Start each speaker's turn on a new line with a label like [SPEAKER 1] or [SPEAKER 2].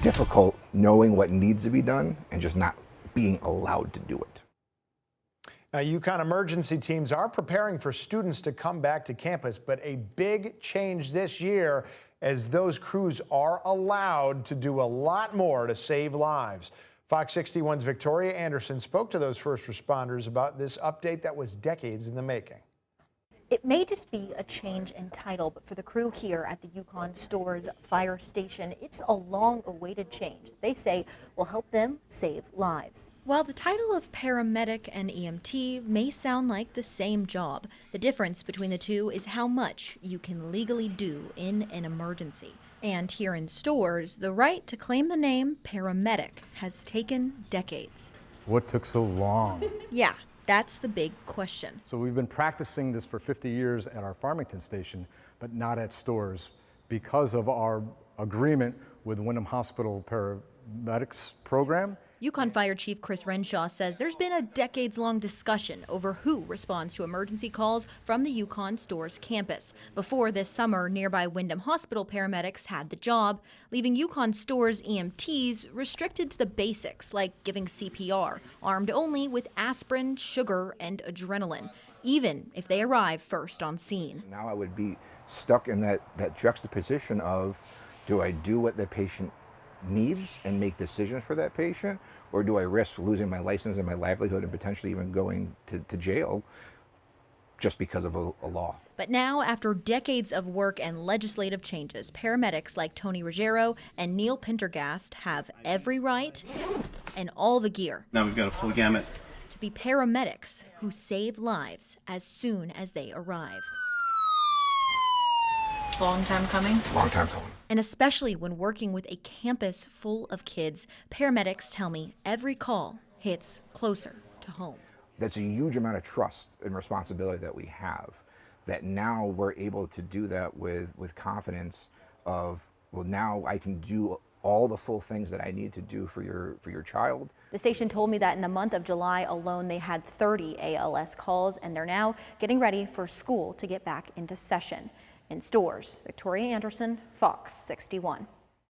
[SPEAKER 1] difficult knowing what needs to be done and just not being allowed to do it.
[SPEAKER 2] Now, UConn emergency teams are preparing for students to come back to campus, but a big change this year as those crews are allowed to do a lot more to save lives. Fox 61's Victoria Anderson spoke to those first responders about this update that was decades in the making.
[SPEAKER 3] It may just be a change in title, but for the crew here at the UConn Storrs Fire Station, it's a long-awaited change they say will help them save lives.
[SPEAKER 4] While the title of paramedic and EMT may sound like the same job, the difference between the two is how much you can legally do in an emergency. And here in Storrs, the right to claim the name paramedic has taken decades.
[SPEAKER 5] What took so long?
[SPEAKER 4] Yeah. That's the big question.
[SPEAKER 5] So we've been practicing this for 50 years at our Farmington station, but not at Storrs because of our agreement with Wyndham Hospital Paramedics program.
[SPEAKER 4] UConn Fire Chief Chris Renshaw says there's been a decades-long discussion over who responds to emergency calls from the UConn Storrs campus. Before this summer, nearby Wyndham Hospital paramedics had the job, leaving UConn Storrs EMTs restricted to the basics, like giving CPR, armed only with aspirin, sugar, and adrenaline, even if they arrive first on scene.
[SPEAKER 1] Now I would be stuck in that juxtaposition of, do I do what the patient needs and make decisions for that patient, or do I risk losing my license and my livelihood and potentially even going to jail just because of a law?
[SPEAKER 4] But now, after decades of work and legislative changes, paramedics like Tony Ruggiero and Neil Pendergast have every right and all the gear.
[SPEAKER 6] Now we've got a full gamut
[SPEAKER 4] To be paramedics who save lives as soon as they arrive.
[SPEAKER 3] Long time coming?
[SPEAKER 1] Long time coming.
[SPEAKER 4] And especially when working with a campus full of kids, paramedics tell me every call hits closer to home.
[SPEAKER 1] That's a huge amount of trust and responsibility that we have, that now we're able to do that with confidence of, well, now I can do all the full things that I need to do for your child.
[SPEAKER 3] The station told me that in the month of July alone, they had 30 ALS calls, and they're now getting ready for school to get back into session. In Storrs, Victoria Anderson, Fox 61.